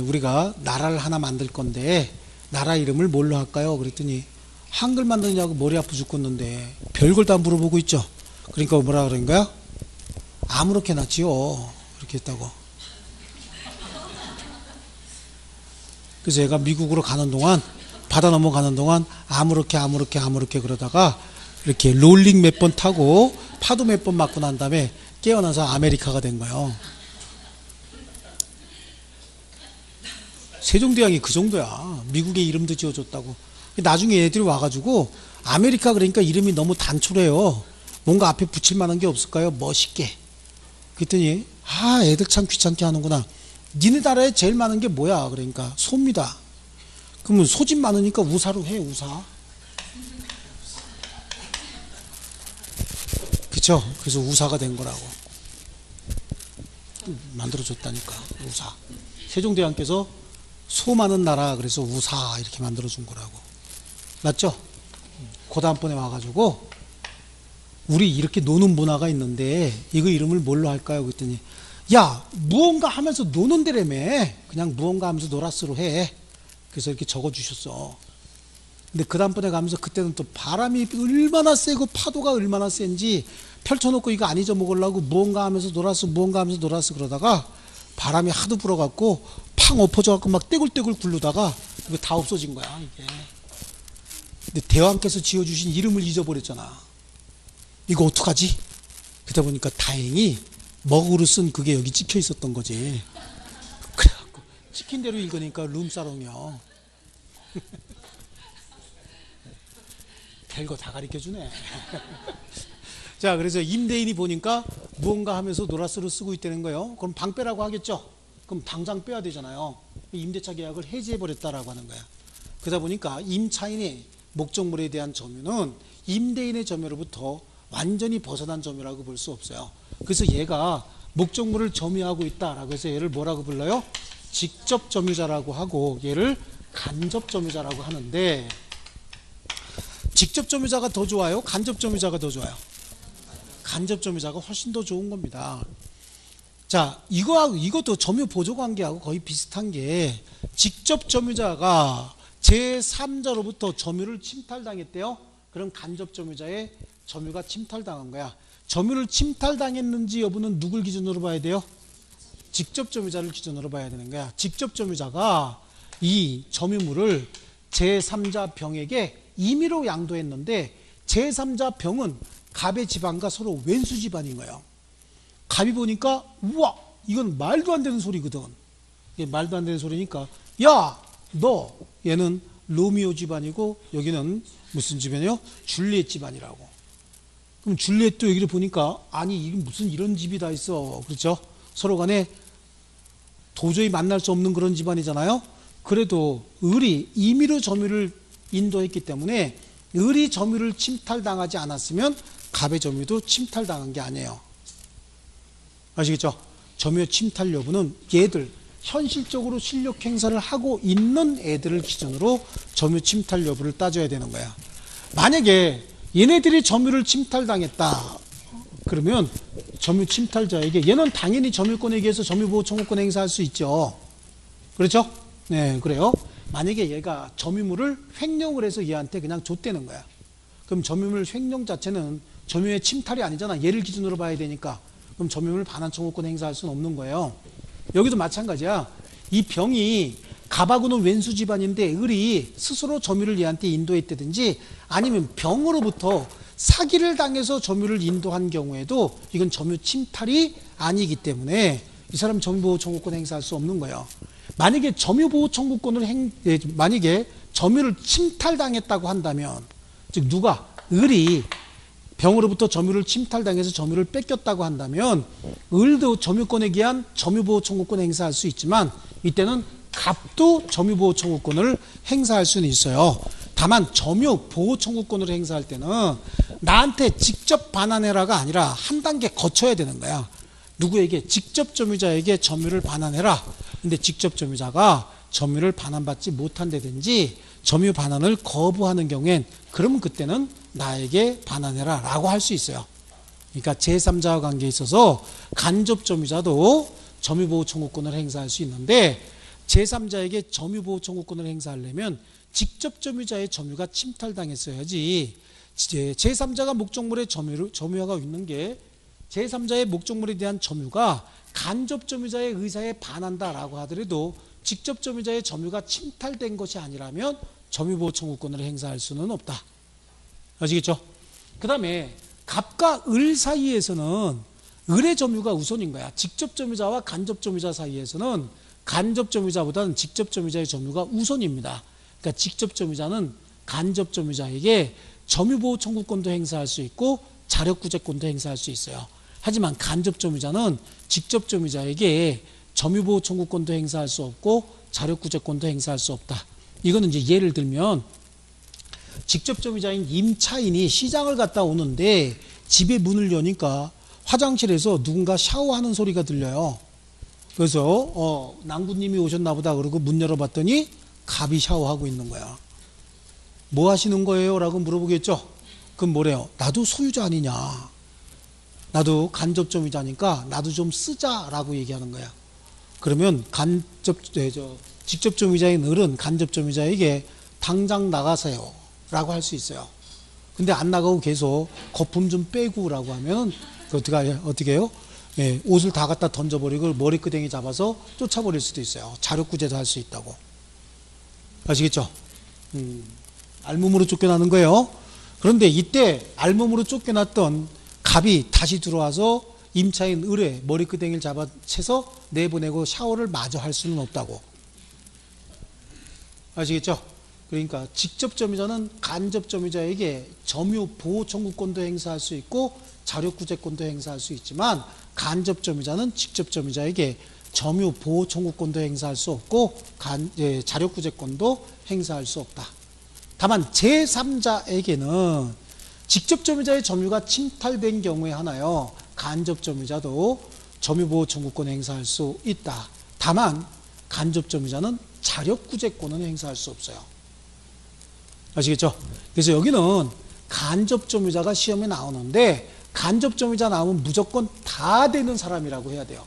우리가 나라를 하나 만들 건데 나라 이름을 뭘로 할까요? 그랬더니 한글 만드냐고 머리 아프 죽겠는데 별걸 다 물어보고 있죠. 그러니까 뭐라 그런 거야? 아무렇게나 지어. 이렇게 했다고. 그래서 얘가 미국으로 가는 동안, 바다 넘어가는 동안 아무렇게 그러다가 이렇게 롤링 몇 번 타고 파도 몇 번 맞고 난 다음에 깨어나서 아메리카가 된 거예요. 세종대왕이 그 정도야. 미국의 이름도 지어줬다고. 나중에 애들이 와가지고 아메리카 그러니까 이름이 너무 단촐해요. 뭔가 앞에 붙일 만한 게 없을까요? 멋있게. 그랬더니 애들 참 귀찮게 하는구나. 니네 나라에 제일 많은 게 뭐야? 그러니까 소입니다. 그러면 소집 많으니까 우사로 해. 우사. 그쵸? 그래서 우사가 된 거라고. 만들어줬다니까. 우사. 세종대왕께서 소 많은 나라 그래서 우사 이렇게 만들어준 거라고. 맞죠? 그 다음번에 와가지고 우리 이렇게 노는 문화가 있는데 이거 이름을 뭘로 할까요? 그랬더니 야 무언가 하면서 노는 데라며. 그냥 무언가 하면서 놀았으로 해. 그래서 이렇게 적어주셨어. 근데 그 다음번에 가면서 그때는 또 바람이 얼마나 세고 파도가 얼마나 센지 펼쳐놓고 이거 안 잊어먹으려고 무언가 하면서 놀았어 그러다가 바람이 하도 불어갖고 팡 엎어져갖고 막 떼굴떼굴 굴르다가 이거 다 없어진 거야 이게. 근데 대왕께서 지어주신 이름을 잊어버렸잖아. 이거 어떡하지? 그러다 보니까 다행히 먹으로 쓴 그게 여기 찍혀 있었던 거지. 그래갖고 찍힌 대로 읽으니까 룸사롱이요. 별거 다 가르쳐주네. 자, 그래서 임대인이 보니까 무언가 하면서 노라스를 쓰고 있다는 거예요. 그럼 방 빼라고 하겠죠? 그럼 당장 빼야 되잖아요. 임대차 계약을 해지해버렸다라고 하는 거야. 그러다 보니까 임차인의 목적물에 대한 점유는 임대인의 점유로부터 완전히 벗어난 점유라고 볼 수 없어요. 그래서 얘가 목적물을 점유하고 있다라고 해서 얘를 뭐라고 불러요? 직접 점유자라고 하고 얘를 간접 점유자라고 하는데, 직접 점유자가 더 좋아요? 간접 점유자가 더 좋아요? 간접 점유자가 훨씬 더 좋은 겁니다. 자, 이것도 점유 보조 관계하고 거의 비슷한 게, 직접 점유자가 제3자로부터 점유를 침탈당했대요. 그럼 간접 점유자의 점유가 침탈당한 거야. 점유를 침탈당했는지 여부는 누굴 기준으로 봐야 돼요? 직접 점유자를 기준으로 봐야 되는 거야. 직접 점유자가 이 점유물을 제3자 병에게 임의로 양도했는데, 제3자 병은 갑의 집안과 서로 왼수 집안인 거예요. 갑이 보니까 우와 이건 말도 안 되는 소리거든. 이게 말도 안 되는 소리니까 야 너, 얘는 로미오 집안이고 여기는 무슨 집안이요? 줄리엣 집안이라고. 그럼 줄리엣도 여기를 보니까 아니 이게 무슨 이런 집이 다 있어. 그렇죠? 서로 간에 도저히 만날 수 없는 그런 집안이잖아요. 그래도 을이 임의로 점유를 인도했기 때문에 을이 점유를 침탈당하지 않았으면 갑의 점유도 침탈당한 게 아니에요. 아시겠죠? 점유 침탈 여부는 얘들, 현실적으로 실력 행사를 하고 있는 애들을 기준으로 점유 침탈 여부를 따져야 되는 거야. 만약에 얘네들이 점유를 침탈당했다 그러면 점유 침탈자에게 얘는 당연히 점유권에 의해서 점유보호 청구권 행사할 수 있죠. 그렇죠? 네, 그래요. 만약에 얘가 점유물을 횡령을 해서 얘한테 그냥 줬대는 거야. 그럼 점유물 횡령 자체는 점유의 침탈이 아니잖아. 얘를 기준으로 봐야 되니까. 그럼 점유물 반환 청구권 행사할 수는 없는 거예요. 여기도 마찬가지야. 이 병이 갑하고는 왼수 집안인데 을이 스스로 점유를 얘한테 인도했다든지 아니면 병으로부터 사기를 당해서 점유를 인도한 경우에도 이건 점유 침탈이 아니기 때문에 이 사람 점유보호 청구권 행사할 수 없는 거예요. 만약에 점유보호 청구권을 만약에 점유를 침탈당했다고 한다면, 즉 누가 을이 병으로부터 점유를 침탈당해서 점유를 뺏겼다고 한다면 을도 점유권에 기한 점유보호 청구권 행사할 수 있지만 이때는 갑도 점유보호 청구권을 행사할 수는 있어요. 다만 점유보호 청구권을 행사할 때는 나한테 직접 반환해라가 아니라 한 단계 거쳐야 되는 거야. 누구에게? 직접 점유자에게 점유를 반환해라. 근데 직접 점유자가 점유를 반환받지 못한다든지 점유 반환을 거부하는 경우엔 그러면 그때는 나에게 반환해라 라고 할 수 있어요. 그러니까 제3자와 관계에 있어서 간접 점유자도 점유보호 청구권을 행사할 수 있는데 제3자에게 점유보호 청구권을 행사하려면 직접 점유자의 점유가 침탈당했어야지. 제3자가 목적물의 점유가 있는 게 제3자의 목적물에 대한 점유가 간접 점유자의 의사에 반한다라고 하더라도 직접 점유자의 점유가 침탈된 것이 아니라면 점유보호 청구권을 행사할 수는 없다. 아시겠죠? 그 다음에 갑과 을 사이에서는 을의 점유가 우선인 거야. 직접 점유자와 간접 점유자 사이에서는 간접 점유자보다는 직접 점유자의 점유가 우선입니다. 그러니까 직접 점유자는 간접 점유자에게 점유보호 청구권도 행사할 수 있고 자력구제권도 행사할 수 있어요. 하지만 간접 점유자는 직접 점유자에게 점유보호 청구권도 행사할 수 없고 자력구제권도 행사할 수 없다. 이거는 이제 예를 들면 직접 점유자인 임차인이 시장을 갔다 오는데 집에 문을 여니까 화장실에서 누군가 샤워하는 소리가 들려요. 그래서 낭구님이 오셨나 보다 그러고 문 열어봤더니 갑이 샤워하고 있는 거야. 뭐 하시는 거예요? 라고 물어보겠죠. 그럼 뭐래요? 나도 소유자 아니냐, 나도 간접 점유자니까 나도 좀 쓰자라고 얘기하는 거야. 그러면 직접 점유자인 을은 간접 점유자에게 당장 나가세요 라고 할 수 있어요. 근데 안 나가고 계속 거품 좀 빼고 라고 하면 어떻게 해요? 예, 옷을 다 갖다 던져버리고 머리끄댕이 잡아서 쫓아버릴 수도 있어요. 자력구제도 할 수 있다고. 아시겠죠? 알몸으로 쫓겨나는 거예요. 그런데 이때 알몸으로 쫓겨났던 갑이 다시 들어와서 임차인 을의 머리끄댕이를 잡아채서 내보내고 샤워를 마저 할 수는 없다고. 아시겠죠? 그러니까 직접 점유자는 간접 점유자에게 점유 보호 청구권도 행사할 수 있고 자력구제권도 행사할 수 있지만 간접 점유자는 직접 점유자에게 점유 보호 청구권도 행사할 수 없고 자력구제권도 행사할 수 없다. 다만 제3자에게는 직접 점유자의 점유가 침탈된 경우에 하나요, 간접 점유자도 점유 보호 청구권 행사할 수 있다. 다만 간접 점유자는 자력구제권은 행사할 수 없어요. 아시겠죠? 그래서 여기는 간접 점유자가 시험에 나오는데 간접 점유자 나오면 무조건 다 되는 사람이라고 해야 돼요.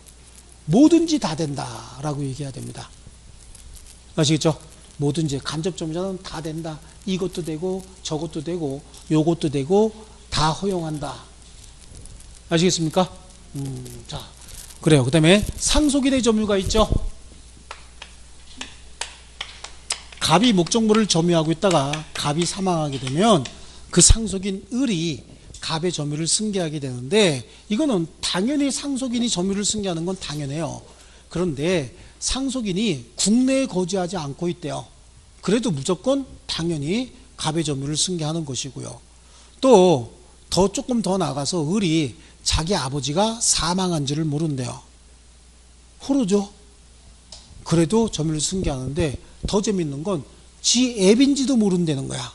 뭐든지 다 된다라고 얘기해야 됩니다. 아시겠죠? 뭐든지 간접 점유자는 다 된다. 이것도 되고 저것도 되고 요것도 되고 다 허용한다. 아시겠습니까? 자, 그래요. 그 다음에 상속인의 점유가 있죠. 갑이 목적물을 점유하고 있다가 갑이 사망하게 되면 그 상속인 을이 갑의 점유를 승계하게 되는데 이거는 당연히 상속인이 점유를 승계하는 건 당연해요. 그런데 상속인이 국내에 거주하지 않고 있대요. 그래도 무조건 당연히 갑의 점유를 승계하는 것이고요. 또 조금 더 나가서 을이 자기 아버지가 사망한지를 모른대요. 호로죠. 그래도 점유를 승계하는데 더 재밌는 건 지 애빈지도 모른다는 거야.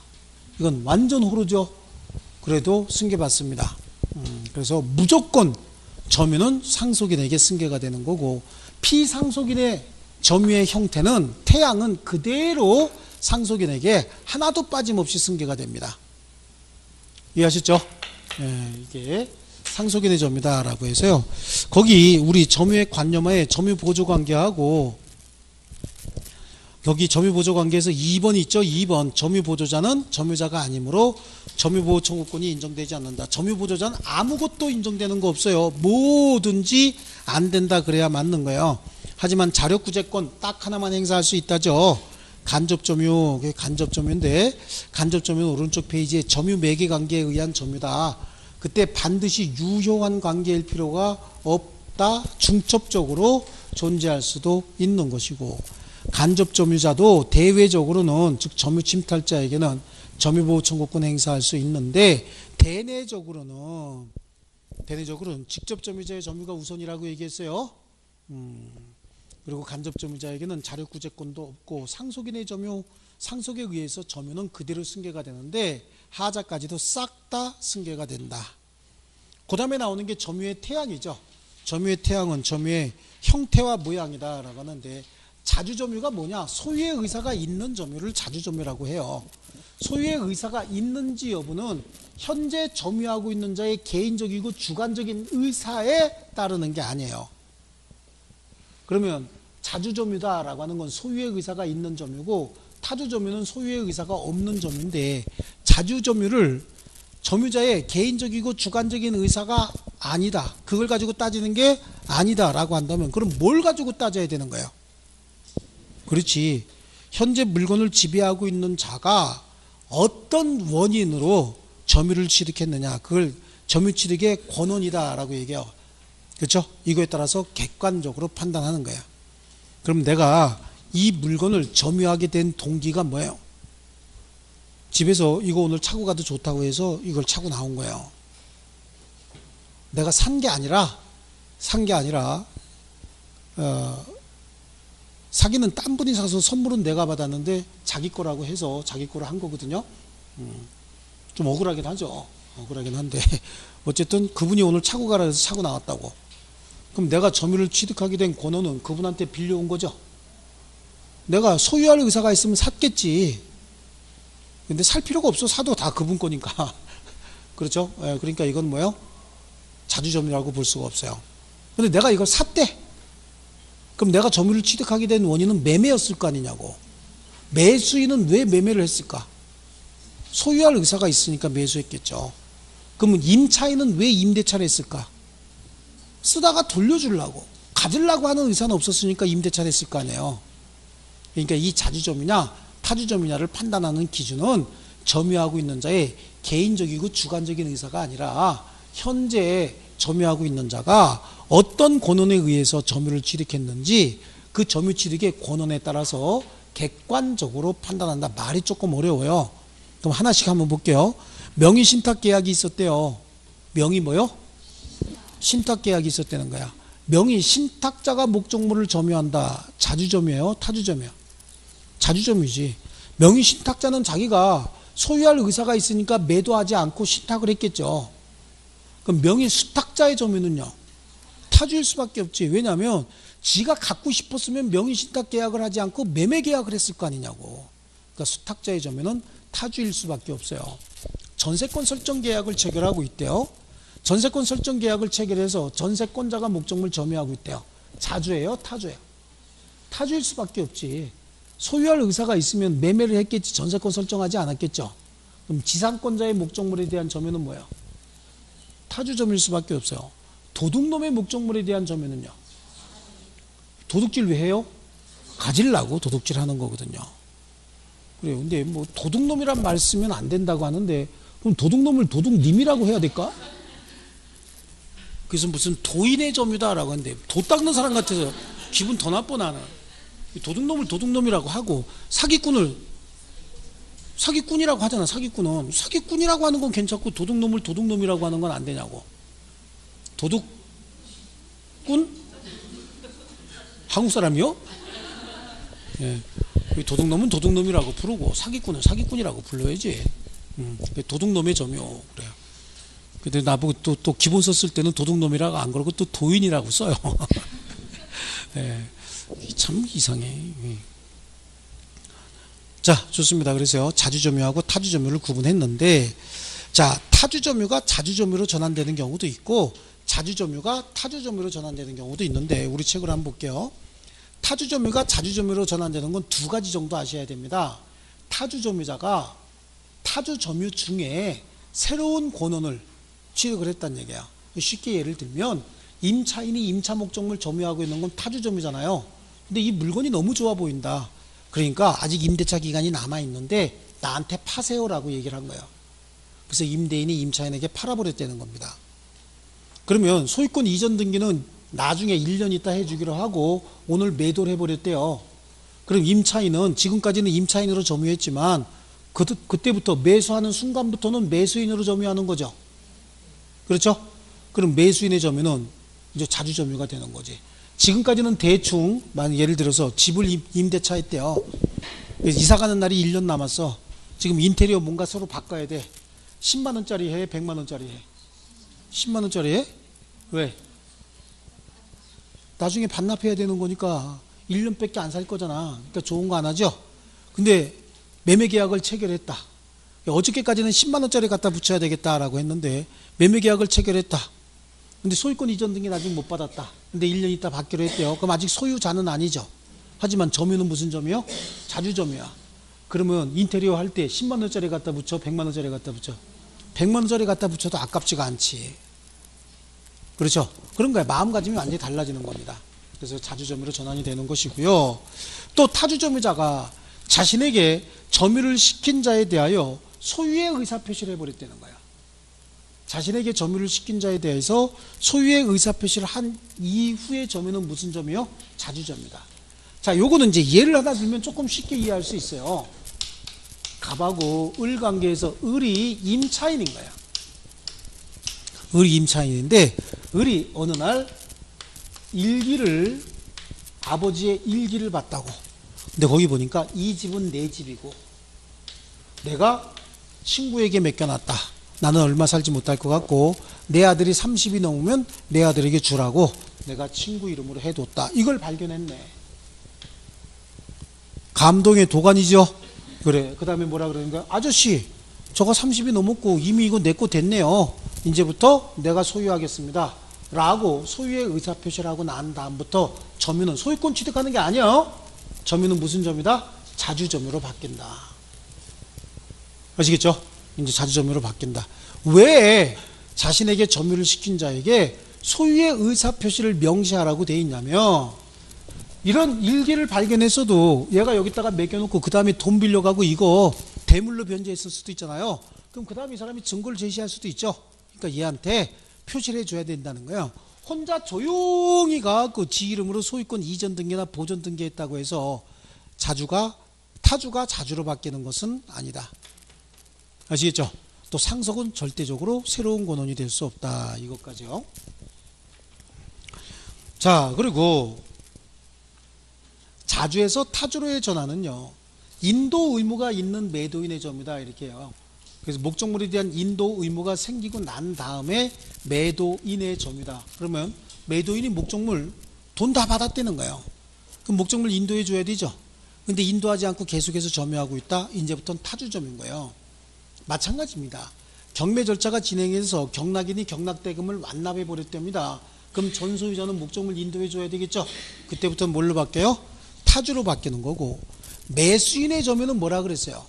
이건 완전 호로죠. 그래도 승계받습니다. 그래서 무조건 점유는 상속인에게 승계가 되는 거고, 피상속인의 점유의 형태는 태양은 그대로 상속인에게 하나도 빠짐없이 승계가 됩니다. 이해하셨죠? 네, 이게 상속인의 점유다라고 해서요. 거기 우리 점유의 관념하에 점유보조관계하고 여기 점유보조관계에서 2번 있죠. 2번 점유보조자는 점유자가 아니므로 점유보호 청구권이 인정되지 않는다. 점유보조자는 아무것도 인정되는 거 없어요. 뭐든지 안 된다 그래야 맞는 거예요. 하지만 자력구제권 딱 하나만 행사할 수 있다죠. 간접점유, 그게 간접점유인데 간접점유는 오른쪽 페이지에 점유 매개관계에 의한 점유다. 그때 반드시 유효한 관계일 필요가 없다. 중첩적으로 존재할 수도 있는 것이고, 간접점유자도 대외적으로는 즉 점유침탈자에게는 점유보호 청구권 행사할 수 있는데 대내적으로는 직접 점유자의 점유가 우선이라고 얘기했어요. 그리고 간접 점유자에게는 자력구제권도 없고 상속인의 점유, 상속에 의해서 점유는 그대로 승계가 되는데 하자까지도 싹 다 승계가 된다. 그 다음에 나오는 게 점유의 태양이죠. 점유의 태양은 점유의 형태와 모양이다 라고 하는데 자주점유가 뭐냐? 소유의 의사가 있는 점유를 자주점유라고 해요. 소유의 의사가 있는지 여부는 현재 점유하고 있는 자의 개인적이고 주관적인 의사에 따르는 게 아니에요. 그러면 자주점유다라고 하는 건 소유의 의사가 있는 점유고, 타주점유는 소유의 의사가 없는 점유인데, 자주점유를 점유자의 개인적이고 주관적인 의사가 아니다, 그걸 가지고 따지는 게 아니다라고 한다면, 그럼 뭘 가지고 따져야 되는 거예요? 그렇지, 현재 물건을 지배하고 있는 자가 어떤 원인으로 점유를 취득했느냐, 그걸 점유 취득의 권원이다라고 얘기해요. 그렇죠? 이거에 따라서 객관적으로 판단하는 거예요. 그럼 내가 이 물건을 점유하게 된 동기가 뭐예요? 집에서 이거 오늘 차고 가도 좋다고 해서 이걸 차고 나온 거예요. 내가 산 게 아니라 사기는 딴 분이 사서 선물은 내가 받았는데 자기 거라고 해서 자기 거로 한 거거든요. 좀 억울하긴 하죠. 억울하긴 한데 어쨌든 그분이 오늘 차고 가라 해서 차고 나왔다고. 그럼 내가 점유를 취득하게 된 권한은 그분한테 빌려온 거죠. 내가 소유할 의사가 있으면 샀겠지. 근데 살 필요가 없어. 사도 다 그분 거니까. 그렇죠? 예, 그러니까 이건 뭐예요? 자주점유라고 볼 수가 없어요. 근데 내가 이걸 샀대. 그럼 내가 점유를 취득하게 된 원인은 매매였을 거 아니냐고. 매수인은 왜 매매를 했을까? 소유할 의사가 있으니까 매수했겠죠. 그러면 임차인은 왜 임대차를 했을까? 쓰다가 돌려주려고, 가지려고 하는 의사는 없었으니까 임대차를 했을 거 아니에요. 그러니까 이 자주점유냐 타주점유냐를 판단하는 기준은 점유하고 있는 자의 개인적이고 주관적인 의사가 아니라 현재 점유하고 있는 자가 어떤 권한에 의해서 점유를 취득했는지 그 점유 취득의 권한에 따라서 객관적으로 판단한다. 말이 조금 어려워요. 그럼 하나씩 한번 볼게요. 명의 신탁 계약이 있었대요. 명의 뭐요? 신탁 계약이 있었다는 거야. 명의 신탁자가 목적물을 점유한다. 자주점유예요? 타주점유예요? 자주점유지. 명의 신탁자는 자기가 소유할 의사가 있으니까 매도하지 않고 신탁을 했겠죠. 그럼 명의 수탁자의 점유는요? 타주일 수밖에 없지. 왜냐하면 지가 갖고 싶었으면 명의 신탁 계약을 하지 않고 매매 계약을 했을 거 아니냐고. 그러니까 수탁자의 점유는 타주일 수밖에 없어요. 전세권 설정 계약을 체결하고 있대요. 전세권 설정 계약을 체결해서 전세권자가 목적물 점유하고 있대요. 자주예요? 타주예요? 타주일 수밖에 없지. 소유할 의사가 있으면 매매를 했겠지. 전세권 설정하지 않았겠죠. 그럼 지상권자의 목적물에 대한 점유는 뭐예요? 타주 점유일 수밖에 없어요. 도둑놈의 목적물에 대한 점유는요? 도둑질 왜 해요? 가지려고 도둑질 하는 거거든요. 그래요. 근데 뭐 도둑놈이란 말 쓰면 안 된다고 하는데, 그럼 도둑놈을 도둑님이라고 해야 될까? 그래서 무슨 도인의 점유다라고 하는데, 도 닦는 사람 같아서 기분 더 나빠 나는. 도둑놈을 도둑놈이라고 하고, 사기꾼이라고 하잖아. 사기꾼은 사기꾼이라고 하는 건 괜찮고 도둑놈을 도둑놈이라고 하는 건 안 되냐고. 도둑꾼? 한국 사람이요? 예. 도둑놈은 도둑놈이라고 부르고 사기꾼은 사기꾼이라고 불러야지. 도둑놈의 점유. 그래요. 근데 나보고 또 기본 썼을 때는 도둑놈이라고 안 그러고 또 도인이라고 써요. 예. 참 이상해. 자, 좋습니다. 그래서 자주점유하고 타주점유를 구분했는데, 자, 타주점유가 자주점유로 전환되는 경우도 있고 자주점유가 타주점유로 전환되는 경우도 있는데, 우리 책으로 한번 볼게요. 타주점유가 자주점유로 전환되는 건 두 가지 정도 아셔야 됩니다. 타주점유자가 타주점유 중에 새로운 권한을 취득을 했다는 얘기야. 쉽게 예를 들면 임차인이 임차 목적물 점유하고 있는 건 타주점유잖아요. 근데 이 물건이 너무 좋아 보인다. 그러니까 아직 임대차 기간이 남아있는데 나한테 파세요라고 얘기를 한 거예요. 그래서 임대인이 임차인에게 팔아버렸다는 겁니다. 그러면 소유권 이전 등기는 나중에 1년 있다 해주기로 하고 오늘 매도를 해버렸대요. 그럼 임차인은 지금까지는 임차인으로 점유했지만 그때부터 매수하는 순간부터는 매수인으로 점유하는 거죠. 그렇죠? 그럼 매수인의 점유는 이제 자주점유가 되는 거지. 지금까지는 대충 예를 들어서 집을 임대차 했대요. 이사 가는 날이 1년 남았어. 지금 인테리어 뭔가 서로 바꿔야 돼. 10만 원짜리 해? 100만 원짜리 해? 10만 원짜리 해? 왜? 나중에 반납해야 되는 거니까 1년밖에 안 살 거잖아. 그러니까 좋은 거 안 하죠. 근데 매매 계약을 체결했다. 어저께까지는 10만 원짜리 갖다 붙여야 되겠다라고 했는데 매매 계약을 체결했다. 근데 소유권 이전 등기는 아직 못 받았다. 근데 1년 있다 받기로 했대요. 그럼 아직 소유자는 아니죠. 하지만 점유는 무슨 점이요? 자주점이야. 그러면 인테리어 할 때 10만 원짜리 갖다 붙여, 100만 원짜리 갖다 붙여. 100만 원짜리 갖다 붙여도 아깝지가 않지. 그렇죠? 그런 거야. 마음가짐이 완전히 달라지는 겁니다. 그래서 자주점유로 전환이 되는 것이고요. 또 타주점유자가 자신에게 점유를 시킨 자에 대하여 소유의 의사표시를 해버렸다는 거야. 자신에게 점유를 시킨 자에 대해서 소유의 의사표시를 한 이후의 점유는 무슨 점이요? 자주점이다. 자, 요거는 이제 예를 하나 들면 조금 쉽게 이해할 수 있어요. 갑하고 을 관계에서 을이 임차인인 거야. 을이 임차인인데 을이 어느 날 일기를 아버지의 일기를 봤다고. 근데 거기 보니까 이 집은 내 집이고 내가 친구에게 맡겨놨다. 나는 얼마 살지 못할 것 같고 내 아들이 30이 넘으면 내 아들에게 주라고 내가 친구 이름으로 해뒀다. 이걸 발견했네. 감동의 도가니죠. 그래. 그 다음에 뭐라 그러는 거야? 아저씨, 저거 30이 넘었고 이미 이거 내 거 됐네요. 이제부터 내가 소유하겠습니다. 라고 소유의 의사표시를 하고 난 다음부터 점유는 소유권 취득하는 게 아니에요. 점유는 무슨 점이다? 자주점유로 바뀐다. 아시겠죠? 이제 자주점유로 바뀐다. 왜 자신에게 점유를 시킨 자에게 소유의 의사표시를 명시하라고 돼 있냐면 이런 일기를 발견했어도 얘가 여기다가 맡겨놓고 그 다음에 돈 빌려가고 이거 대물로 변제했을 수도 있잖아요. 그럼 그 다음에 이 사람이 증거를 제시할 수도 있죠. 그러니까 얘한테 표시를 해줘야 된다는 거예요. 혼자 조용히 가고 지 이름으로 소유권 이전 등기나 보존 등기했다고 해서 타주가 자주로 바뀌는 것은 아니다. 아시겠죠? 또 상속은 절대적으로 새로운 권원이 될 수 없다. 이것까지요. 자, 그리고 자주에서 타주로의 전환은요, 인도 의무가 있는 매도인의 점이다. 이렇게 해요. 그래서 목적물에 대한 인도 의무가 생기고 난 다음에 매도인의 점이다. 그러면 매도인이 목적물 돈 다 받았다는 거예요. 그럼 목적물 인도해 줘야 되죠. 근데 인도하지 않고 계속해서 점유하고 있다. 이제부터는 타주점인 거예요. 마찬가지입니다. 경매 절차가 진행해서 경락인이 경락대금을 완납해 버렸답니다. 그럼 전 소유자는 목적물 인도해 줘야 되겠죠. 그때부터는 뭘로 바뀌어요? 타주로 바뀌는 거고, 매수인의 점유는 뭐라 그랬어요?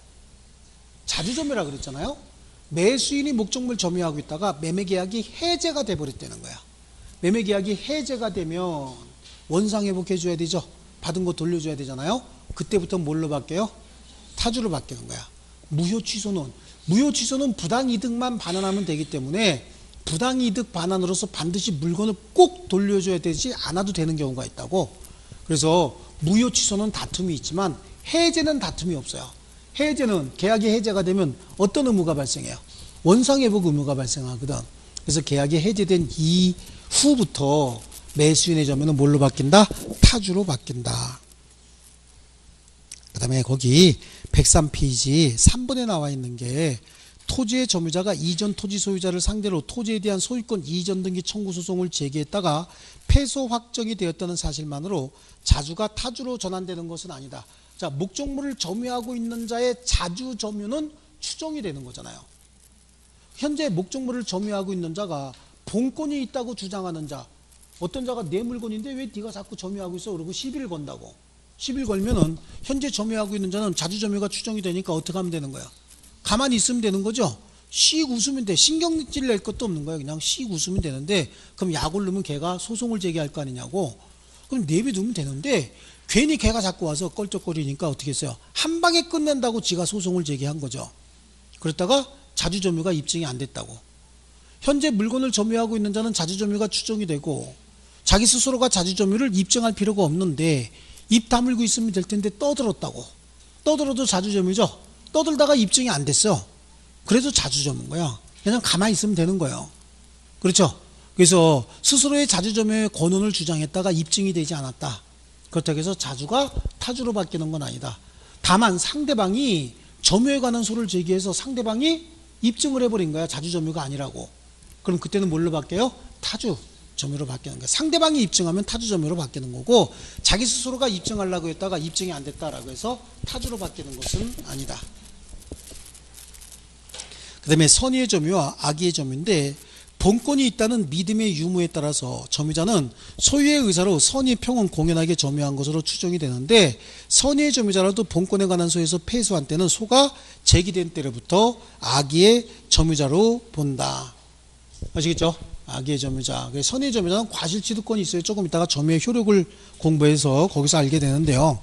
자주점유라 그랬잖아요. 매수인이 목적물 점유하고 있다가 매매계약이 해제가 돼버렸다는 거야. 매매계약이 해제가 되면 원상회복해 줘야 되죠. 받은 거 돌려줘야 되잖아요. 그때부터 뭘로 바뀌어요? 타주로 바뀌는 거야. 무효취소는 부당이득만 반환하면 되기 때문에 부당이득 반환으로서 반드시 물건을 꼭 돌려줘야 되지 않아도 되는 경우가 있다고. 그래서 무효취소는 다툼이 있지만 해제는 다툼이 없어요. 해제는 계약이 해제가 되면 어떤 의무가 발생해요? 원상회복 의무가 발생하거든. 그래서 계약이 해제된 이후부터 매수인의 점유는 뭘로 바뀐다? 타주로 바뀐다. 그 다음에 거기 103페이지 3번에 나와 있는 게 토지의 점유자가 이전 토지 소유자를 상대로 토지에 대한 소유권 이전 등기 청구 소송을 제기했다가 패소 확정이 되었다는 사실만으로 자주가 타주로 전환되는 것은 아니다. 자, 목적물을 점유하고 있는 자의 자주 점유는 추정이 되는 거잖아요. 현재 목적물을 점유하고 있는 자가 본권이 있다고 주장하는 자, 어떤 자가 내 물건인데 왜 네가 자꾸 점유하고 있어? 그러고 시비를 건다고. 시비를 걸면은 현재 점유하고 있는 자는 자주 점유가 추정이 되니까 어떻게 하면 되는 거야? 가만히 있으면 되는 거죠. 씩 웃으면 돼. 신경질 낼 것도 없는 거야. 그냥 씩 웃으면 되는데, 그럼 약을 넣으면 걔가 소송을 제기할 거 아니냐고. 그럼 내비두면 되는데 괜히 걔가 자꾸 와서 껄쩍거리니까 어떻게 했어요? 한 방에 끝낸다고 지가 소송을 제기한 거죠. 그랬다가 자주점유가 입증이 안 됐다고. 현재 물건을 점유하고 있는 자는 자주점유가 추정이 되고 자기 스스로가 자주점유를 입증할 필요가 없는데 입 다물고 있으면 될 텐데 떠들었다고. 떠들어도 자주점유죠. 떠들다가 입증이 안 됐어. 그래도 자주점유인 거야. 그냥 가만히 있으면 되는 거예요. 그렇죠? 그래서 스스로의 자주점유의 권한을 주장했다가 입증이 되지 않았다. 그렇다고 해서 자주가 타주로 바뀌는 건 아니다. 다만 상대방이 점유에 관한 소를 제기해서 상대방이 입증을 해버린 거야. 자주점유가 아니라고. 그럼 그때는 뭘로 바뀌어요? 타주 점유로 바뀌는 거예요. 상대방이 입증하면 타주 점유로 바뀌는 거고, 자기 스스로가 입증하려고 했다가 입증이 안 됐다라고 해서 타주로 바뀌는 것은 아니다. 그 다음에 선의의 점유와 악의의 점유인데, 본권이 있다는 믿음의 유무에 따라서 점유자는 소유의 의사로 선의 평온 공연하게 점유한 것으로 추정이 되는데, 선의의 점유자라도 본권에 관한 소에서 패소한 때는 소가 제기된 때로부터 악의의 점유자로 본다. 아시겠죠? 악의의 점유자. 선의의 점유자는 과실취득권이 있어요. 조금 이따가 점유의 효력을 공부해서 거기서 알게 되는데요.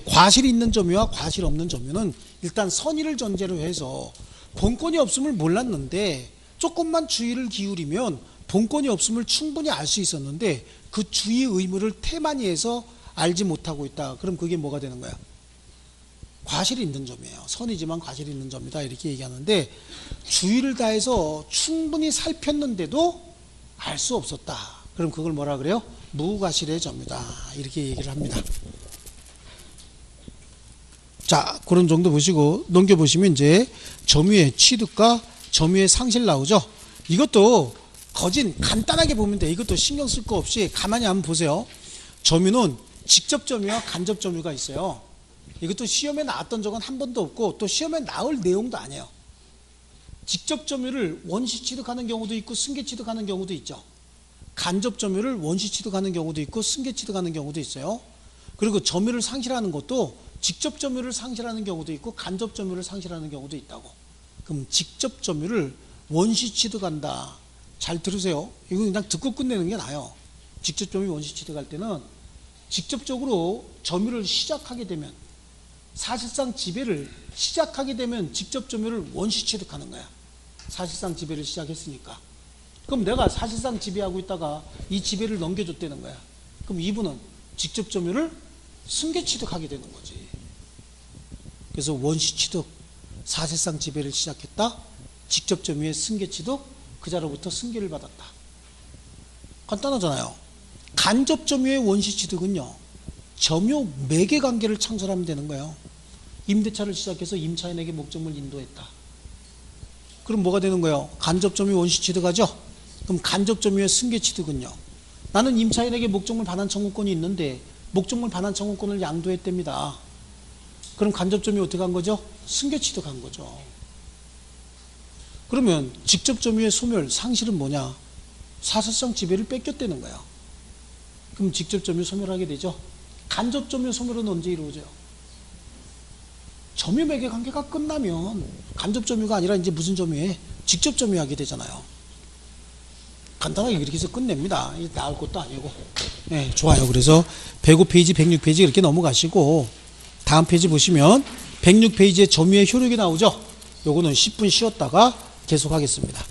과실이 있는 점유와 과실 없는 점유는 일단 선의를 전제로 해서 본권이 없음을 몰랐는데 조금만 주의를 기울이면 본권이 없음을 충분히 알 수 있었는데 그 주의 의무를 태만히 해서 알지 못하고 있다. 그럼 그게 뭐가 되는 거야? 과실이 있는 점이에요. 선이지만 과실이 있는 점이다. 이렇게 얘기하는데, 주의를 다해서 충분히 살폈는데도 알 수 없었다. 그럼 그걸 뭐라 그래요? 무과실의 점이다. 이렇게 얘기를 합니다. 자, 그런 정도 보시고 넘겨보시면 이제 점유의 취득과 점유의 상실 나오죠. 이것도 거진 간단하게 보면 돼. 이것도 신경 쓸 거 없이 가만히 한번 보세요. 점유는 직접 점유와 간접 점유가 있어요. 이것도 시험에 나왔던 적은 한 번도 없고 또 시험에 나올 내용도 아니에요. 직접 점유를 원시 취득하는 경우도 있고 승계 취득하는 경우도 있죠. 간접 점유를 원시 취득하는 경우도 있고 승계 취득하는 경우도 있어요. 그리고 점유를 상실하는 것도 직접 점유를 상실하는 경우도 있고 간접 점유를 상실하는 경우도 있다고. 그럼 직접 점유를 원시 취득한다. 잘 들으세요. 이거 그냥 듣고 끝내는 게 나아요. 직접 점유 원시 취득할 때는 직접적으로 점유를 시작하게 되면, 사실상 지배를 시작하게 되면 직접 점유를 원시 취득하는 거야. 사실상 지배를 시작했으니까. 그럼 내가 사실상 지배하고 있다가 이 지배를 넘겨줬다는 거야. 그럼 이분은 직접 점유를 승계 취득하게 되는 거지. 그래서 원시 취득, 사실상 지배를 시작했다. 직접 점유의 승계 취득, 그 자로부터 승계를 받았다. 간단하잖아요. 간접 점유의 원시 취득은요, 점유 매개 관계를 창설하면 되는 거예요. 임대차를 시작해서 임차인에게 목적물 인도했다. 그럼 뭐가 되는 거예요? 간접 점유 원시 취득하죠? 그럼 간접 점유의 승계 취득은요, 나는 임차인에게 목적물 반환 청구권이 있는데 목적물 반환 청구권을 양도했답니다. 그럼 간접 점유 어떻게 한 거죠? 승계 취득한 거죠. 그러면 직접 점유의 소멸, 상실은 뭐냐? 사실상 지배를 뺏겼다는 거야. 그럼 직접 점유 소멸하게 되죠. 간접 점유 소멸은 언제 이루어져요? 점유 매개 관계가 끝나면 간접 점유가 아니라 이제 무슨 점유에? 직접 점유하게 되잖아요. 간단하게 이렇게 해서 끝냅니다. 나올 것도 아니고. 네, 좋아요. 그래서 105페이지, 106페이지 이렇게 넘어가시고 다음 페이지 보시면 106페이지에 점유의 효력이 나오죠. 요거는 10분 쉬었다가 계속하겠습니다.